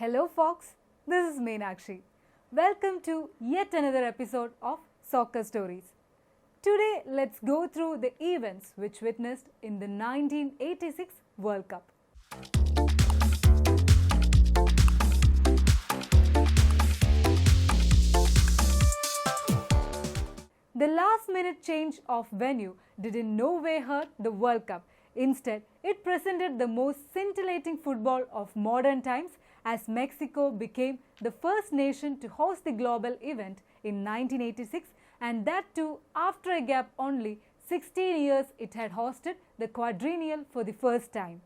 Hello Fox, this is Meenakshi. Welcome to yet another episode of Soccer Stories. Today let's go through the events which witnessed in the 1986 World Cup. The last-minute change of venue did in no way hurt the World Cup. Instead, it presented the most scintillating football of modern times as Mexico became the first nation to host the global event in 1986, and that too after a gap only 16 years it had hosted the quadrennial for the first time.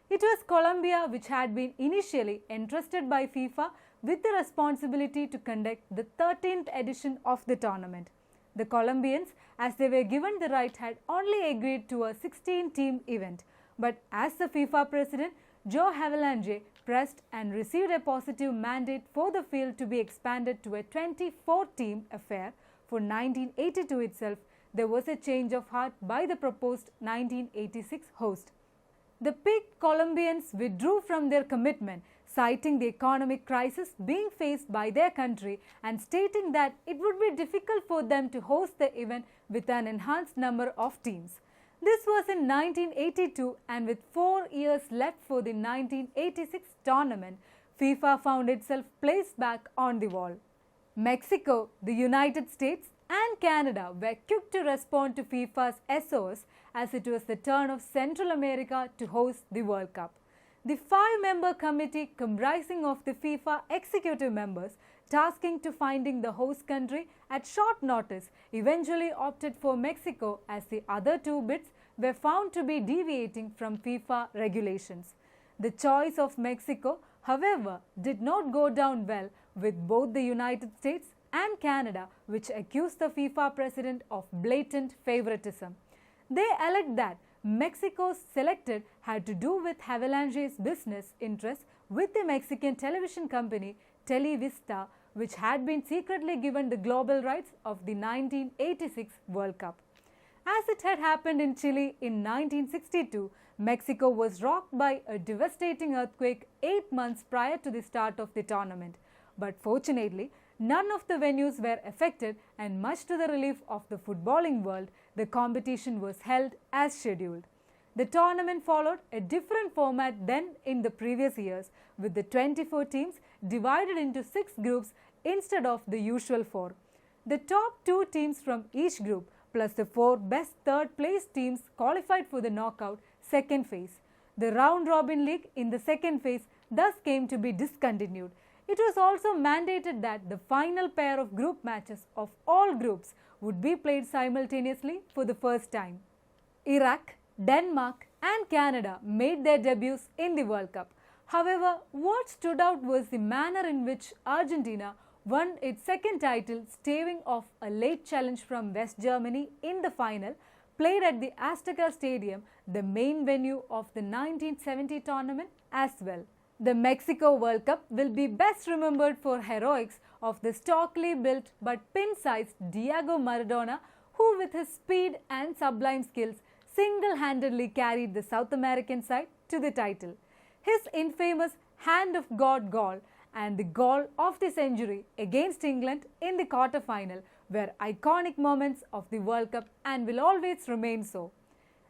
It was Colombia which had been initially entrusted by FIFA with the responsibility to conduct the 13th edition of the tournament. The Colombians, as they were given the right, had only agreed to a 16-team event, but as the FIFA president, Joe Havelange, pressed and received a positive mandate for the field to be expanded to a 24-team affair for 1982 itself, there was a change of heart by the proposed 1986 host. The picked Colombians withdrew from their commitment, citing the economic crisis being faced by their country and stating that it would be difficult for them to host the event with an enhanced number of teams. This was in 1982, and with 4 years left for the 1986 tournament, FIFA found itself placed back on the wall. Mexico, the United States and Canada were quick to respond to FIFA's SOS as it was the turn of Central America to host the World Cup. The 5-member committee comprising of the FIFA executive members tasking to finding the host country at short notice eventually opted for Mexico as the other two bids were found to be deviating from FIFA regulations. The choice of Mexico, however, did not go down well with both the United States and Canada, which accused the FIFA president of blatant favoritism. They alleged that Mexico's selected had to do with Havelange's business interests with the Mexican television company Televisa, which had been secretly given the global rights of the 1986 World Cup. As it had happened in Chile in 1962, Mexico was rocked by a devastating earthquake 8 months prior to the start of the tournament. But fortunately, none of the venues were affected, and much to the relief of the footballing world, the competition was held as scheduled. The tournament followed a different format than in the previous years, with the 24 teams divided into 6 groups instead of the usual 4. The top 2 teams from each group plus the 4 best third-place teams qualified for the knockout second phase. The round-robin league in the second phase thus came to be discontinued. It was also mandated that the final pair of group matches of all groups would be played simultaneously for the first time. Iraq, Denmark and Canada made their debuts in the World Cup. However, what stood out was the manner in which Argentina won its second title, staving off a late challenge from West Germany in the final, played at the Azteca Stadium, the main venue of the 1970 tournament as well. The Mexico World Cup will be best remembered for heroics of the stockily built but pin-sized Diego Maradona, who with his speed and sublime skills single-handedly carried the South American side to the title. His infamous Hand of God goal and the goal of the century against England in the quarter-final were iconic moments of the World Cup and will always remain so.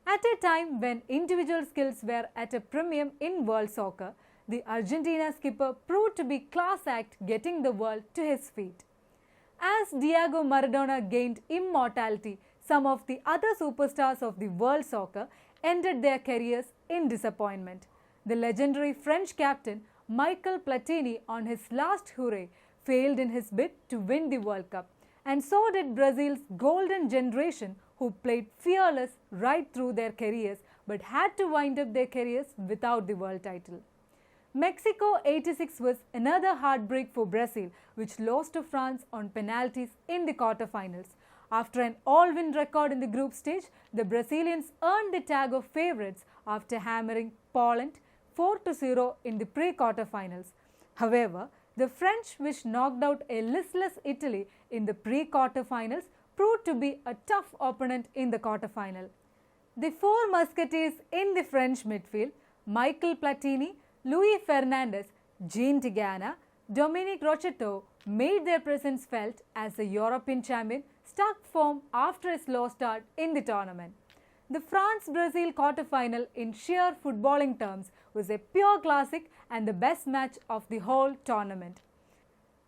At a time when individual skills were at a premium in world soccer, the Argentina skipper proved to be class act getting the world to his feet. As Diego Maradona gained immortality, some of the other superstars of the world soccer ended their careers in disappointment. The legendary French captain Michel Platini on his last hurrah failed in his bid to win the World Cup, and so did Brazil's golden generation who played fearless right through their careers but had to wind up their careers without the world title. Mexico 86 was another heartbreak for Brazil, which lost to France on penalties in the quarterfinals. After an all-win record in the group stage, the Brazilians earned the tag of favourites after hammering Poland 4-0 in the pre-quarterfinals. However, the French, which knocked out a listless Italy in the pre-quarterfinals, proved to be a tough opponent in the quarterfinal. The 4 musketeers in the French midfield, Michel Platini, Luis Fernandez, Jean Tigana, Dominic Rochetto made their presence felt as the European champion struck form after a slow start in the tournament. The France-Brazil quarter-final in sheer footballing terms was a pure classic and the best match of the whole tournament.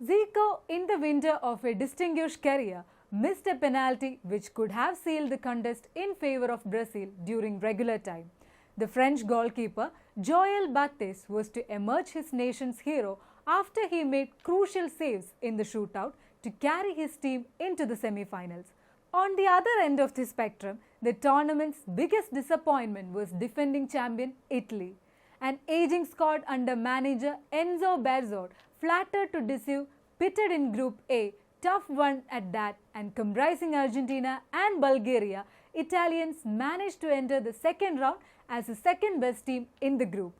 Zico, in the winter of a distinguished career, missed a penalty which could have sealed the contest in favour of Brazil during regular time. The French goalkeeper Joël Baptiste was to emerge his nation's hero after he made crucial saves in the shootout to carry his team into the semi-finals. On the other end of the spectrum, the tournament's biggest disappointment was defending champion Italy. An aging squad under manager Enzo Berzot, flattered to deceive, pitted in Group A, tough one at that, and comprising Argentina and Bulgaria, Italians managed to enter the second round as the second best team in the group.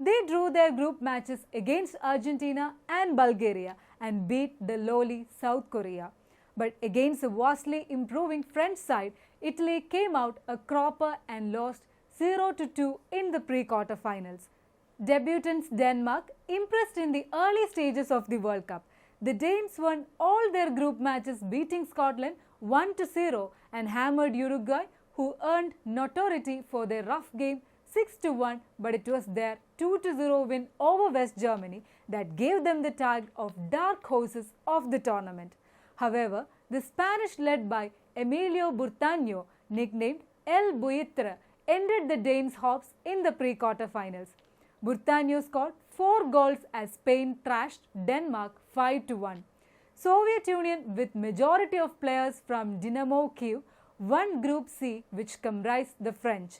They drew their group matches against Argentina and Bulgaria and beat the lowly South Korea. But against a vastly improving French side, Italy came out a cropper and lost 0-2 in the pre-quarter-finals. Debutants Denmark impressed in the early stages of the World Cup. The Danes won all their group matches, beating Scotland 1-0 and hammered Uruguay, who earned notoriety for their rough game 6-1, but it was their 2-0 win over West Germany that gave them the tag of dark horses of the tournament. However, the Spanish led by Emilio Burtaño, nicknamed El Buitre, ended the Danes' hopes in the pre-quarter-finals. Burtaño scored 4 goals as Spain thrashed Denmark 5-1. Soviet Union, with majority of players from Dynamo Kyiv, won Group C, which comprised the French.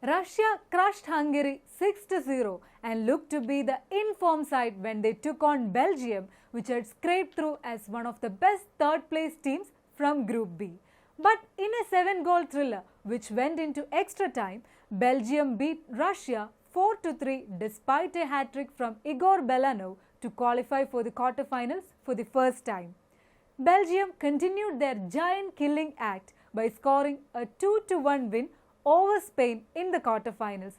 Russia crushed Hungary 6-0 and looked to be the in-form side when they took on Belgium, which had scraped through as one of the best third-place teams from Group B. But in a 7-goal thriller, which went into extra time, Belgium beat Russia 4-3 despite a hat-trick from Igor Belanov to qualify for the quarter-finals for the first time. Belgium continued their giant killing act by scoring a 2-1 win over Spain in the quarter-finals.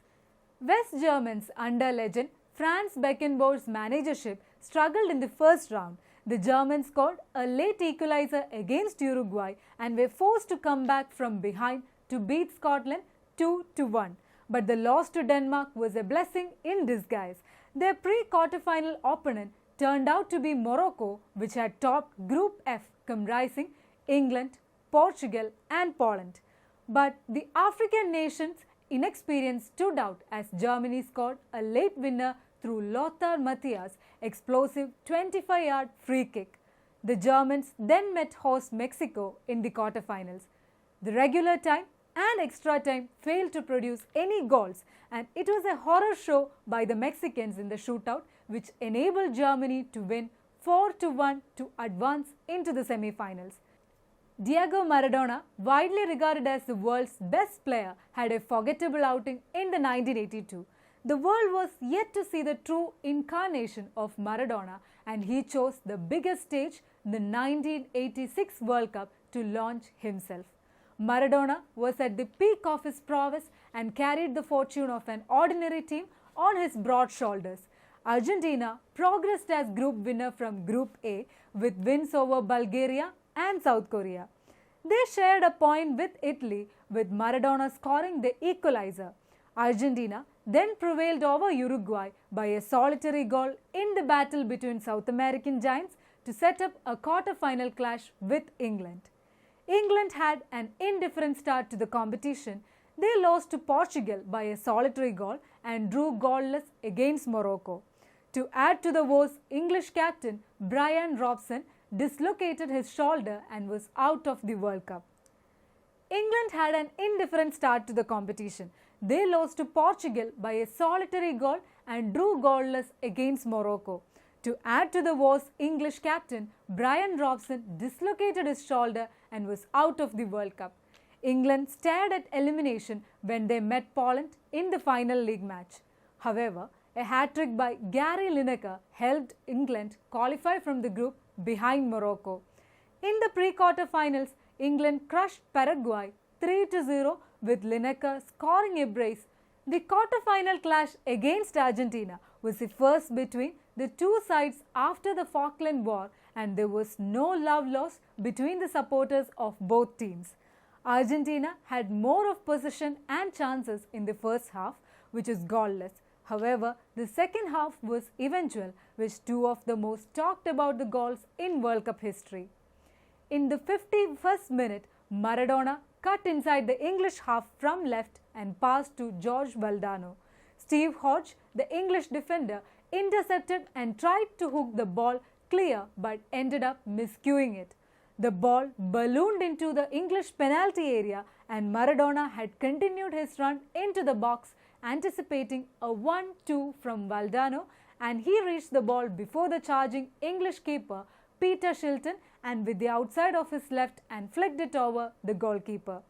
West Germans under legend Franz Beckenbauer's managership struggled in the first round. The Germans scored a late equalizer against Uruguay and were forced to come back from behind to beat Scotland 2-1. But the loss to Denmark was a blessing in disguise. Their pre-quarter-final opponent turned out to be Morocco, which had topped Group F, comprising England, Portugal and Poland. But the African nation's inexperience stood out as Germany scored a late winner through Lothar Matthäus' explosive 25-yard free kick. The Germans then met host Mexico in the quarterfinals. The regular time and extra time failed to produce any goals, and it was a horror show by the Mexicans in the shootout, which enabled Germany to win 4-1 to advance into the semi-finals. Diego Maradona, widely regarded as the world's best player, had a forgettable outing in the 1982. The world was yet to see the true incarnation of Maradona, and he chose the biggest stage, the 1986 World Cup, to launch himself. Maradona was at the peak of his prowess and carried the fortune of an ordinary team on his broad shoulders. Argentina progressed as group winner from Group A with wins over Bulgaria and South Korea. They shared a point with Italy, with Maradona scoring the equalizer. Argentina then prevailed over Uruguay by a solitary goal in the battle between South American giants to set up a quarter-final clash with England. England had an indifferent start to the competition. They lost to Portugal by a solitary goal and drew goalless against Morocco. To add to the woes, English captain Brian Robson dislocated his shoulder and was out of the World Cup. England had an indifferent start to the competition. They lost to Portugal by a solitary goal and drew goalless against Morocco. To add to the woes, English captain Brian Robson dislocated his shoulder and was out of the World Cup. England stared at elimination when they met Poland in the final league match. However, a hat-trick by Gary Lineker helped England qualify from the group behind Morocco. In the pre-quarter-finals, England crushed Paraguay 3-0 with Lineker scoring a brace. The quarter-final clash against Argentina was the first between the two sides after the Falkland War, and there was no love lost between the supporters of both teams. Argentina had more of possession and chances in the first half, which is goalless. However, the second half was eventual, with two of the most talked about the goals in World Cup history. In the 51st minute, Maradona cut inside the English half from left and passed to Jorge Valdano. Steve Hodge, the English defender, intercepted and tried to hook the ball clear but ended up miscuing it. The ball ballooned into the English penalty area and Maradona had continued his run into the box, anticipating a 1-2 from Valdano, and he reached the ball before the charging English keeper Peter Shilton and with the outside of his left and flicked it over the goalkeeper.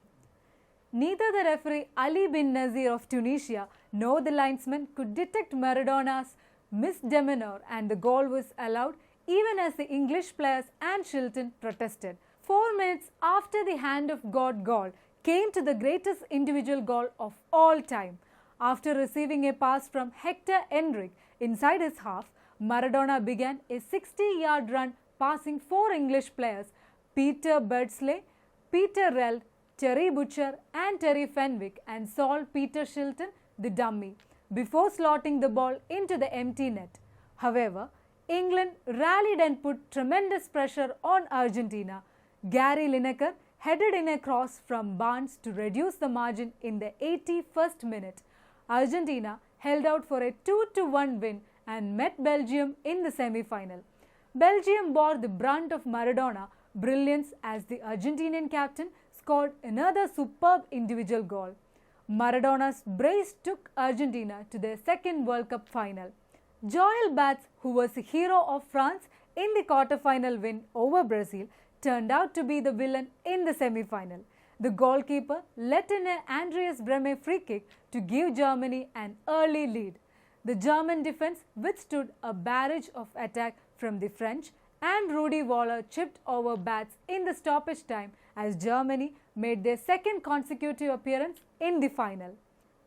Neither the referee Ali bin Nazir of Tunisia nor the linesman could detect Maradona's misdemeanor, and the goal was allowed even as the English players and Shilton protested. 4 minutes after the hand of God goal came to the greatest individual goal of all time. After receiving a pass from Hector Enrique inside his half, Maradona began a 60-yard run passing 4 English players, Peter Beardsley, Peter Reld, Terry Butcher and Terry Fenwick, and Saul Peter Shilton, the dummy, before slotting the ball into the empty net. However, England rallied and put tremendous pressure on Argentina. Gary Lineker headed in a cross from Barnes to reduce the margin in the 81st minute. Argentina held out for a 2-1 win and met Belgium in the semi-final. Belgium bore the brunt of Maradona's brilliance as the Argentinian captain scored another superb individual goal. Maradona's brace took Argentina to their second World Cup final. Joël Batz, who was the hero of France in the quarter-final win over Brazil, turned out to be the villain in the semi-final. The goalkeeper let in an Andreas Brehme free kick to give Germany an early lead. The German defense withstood a barrage of attack from the French, and Rudi Völler chipped over Batz in the stoppage time as Germany made their second consecutive appearance in the final.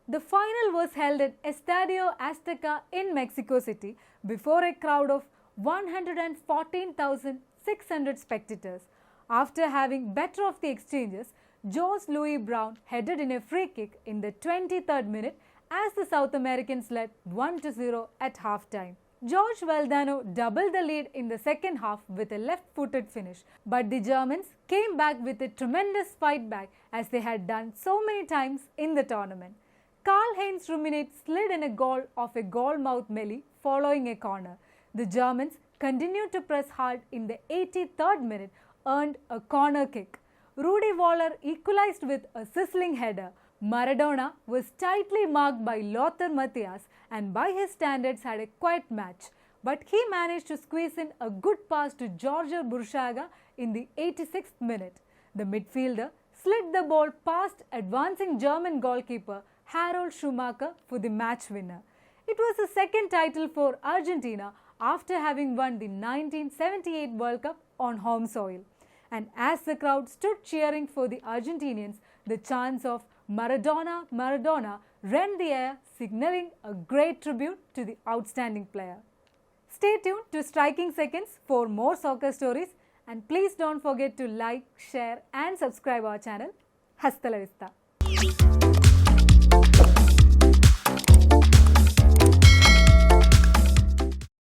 The final was held at Estadio Azteca in Mexico City before a crowd of 114,600 spectators. After having better of the exchanges, Jose Louis Brown headed in a free kick in the 23rd minute as the South Americans led 1-0 at halftime. Jorge Valdano doubled the lead in the second half with a left-footed finish, but the Germans came back with a tremendous fight back as they had done so many times in the tournament. Karl-Heinz Rummenigge slid in a goal off a goal-mouth melee following a corner. The Germans continued to press hard in the 83rd minute, earned a corner kick. Rudi Völler equalized with a sizzling header. Maradona was tightly marked by Lothar Matthäus and by his standards had a quiet match, but he managed to squeeze in a good pass to George Burchaga in the 86th minute. The midfielder slid the ball past advancing German goalkeeper Harold Schumacher for the match winner. It was the second title for Argentina after having won the 1978 World Cup on home soil. And as the crowd stood cheering for the Argentinians, the chants of Maradona, Maradona rent the air, signaling a great tribute to the outstanding player. Stay tuned to Striking Seconds for more soccer stories, and please don't forget to like, share and subscribe our channel. Hasta la vista.